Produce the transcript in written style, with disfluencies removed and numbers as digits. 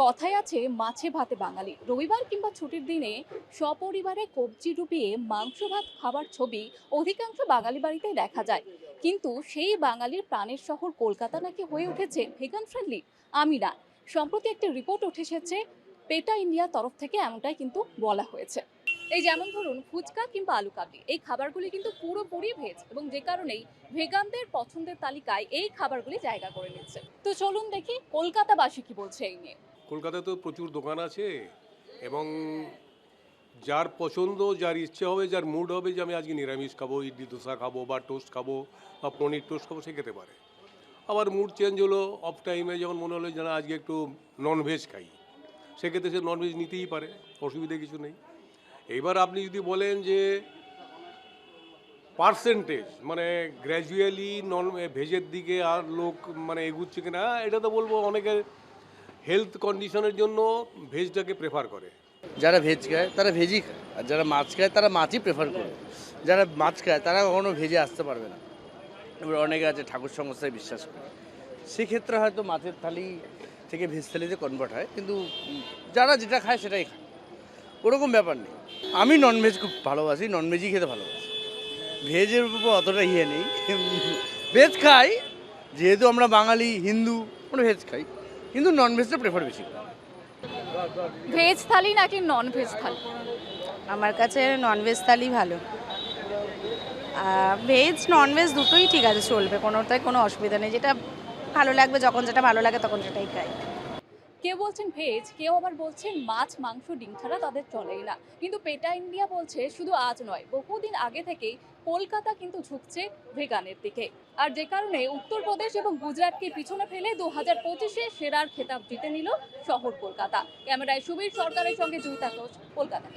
কথায় আছে মাছে ভাতে বাঙালি। রবিবার কিংবা ছুটির দিনে সপরিবারে কবজি ডুবিয়ে মাংস ভাত খাবার ছবি অধিকাংশ বাঙালি বাড়িতেই দেখা যায়। কিন্তু সেই বাঙালির প্রাণের শহর কলকাতা নাকি হয়ে উঠেছে ভেগান ফ্রেন্ডলি? আমি না। সম্প্রতি একটি রিপোর্ট উঠে এসেছে পেটা ইন্ডিয়া তরফ থেকে, এমনটাই কিন্তু বলা হয়েছে। এই যেমন ধরুন ফুচকা কিংবা আলু কাবলি, এই খাবারগুলি কিন্তু পুরোপুরি ভেজ, এবং যে কারণেই ভেগানদের পছন্দের তালিকায় এই খাবারগুলি জায়গা করে নিচ্ছে। তো চলুন দেখি কলকাতাবাসী কি বলছে এই নিয়ে। কলকাতায় তো প্রচুর দোকান আছে এবং যার পছন্দ, যার ইচ্ছে হবে, যার মুড হবে যে আমি আজকে নিরামিষ খাবো, ইডলি ধোসা খাবো বা টোস্ট খাবো বা পনির টোস্ট খাবো, সে খেতে পারে। আবার মুড চেঞ্জ হলো, অফ টাইমে যখন মনে হলো যে না আজকে একটু ননভেজ খাই, সেক্ষেত্রে সে ননভেজ নিতেই পারে, অসুবিধা কিছু নেই। এইবার আপনি যদি বলেন যে পার্সেন্টেজ মানে গ্র্যাজুয়ালি নন ভেজের দিকে আর লোক মানে এগুচ্ছে কিনা, এটা তো বলবো অনেকের হেলথ কন্ডিশনের জন্য ভেজটাকে প্রেফার করে। যারা ভেজ খায় তারা ভেজই খায়, আর যারা মাছ খায় তারা মাছই প্রেফার করে। যারা মাছ খায় তারা কখনো ভেজে আসতে পারবে না। এবার অনেকে আছে ঠাকুর সংস্থায় বিশ্বাস করে, সেক্ষেত্রে হয়তো মাছের থালি থেকে ভেজ থালিতে কনভার্ট হয়, কিন্তু যারা যেটা খায় সেটাই খায়, ওরকম ব্যাপার নেই। আমি ননভেজ খুব ভালোবাসি, ননভেজই খেতে ভালোবাসি, ভেজের উপর অতটা ইয়ে নেই। ভেজ খাই, যেহেতু আমরা বাঙালি হিন্দু, আমরা ভেজ খাই, কিন্তু ননভেজটা প্রেফার বেশি করি। ভেজ থালি নাকি নন ভেজ থালি? আমার কাছে ননভেজ থালি ভালো। ভেজ ননভেজ দুটোই ঠিক আছে, চলবে, কোনোটাই কোনো অসুবিধা নেই। যেটা ভালো লাগবে, যখন যেটা ভালো লাগে তখন সেটাই খাই। কেউ বলছেন ভেজ, কেউ আবার বলছেন মাছ মাংস ডিম ছাড়া তাদের চলেই না। কিন্তু পেটা ইন্ডিয়া বলছে শুধু আজ নয়, বহুদিন আগে থেকেই কলকাতা কিন্তু ঝুঁকছে ভেগানের দিকে। আর যে কারণে উত্তরপ্রদেশ এবং গুজরাটকে পিছনে ফেলে 2025-এ সেরার খেতাব জিতে নিল শহর কলকাতা। ক্যামেরায় সুবীর সরকারের সঙ্গে জুইতা ঘোষ, কলকাতা।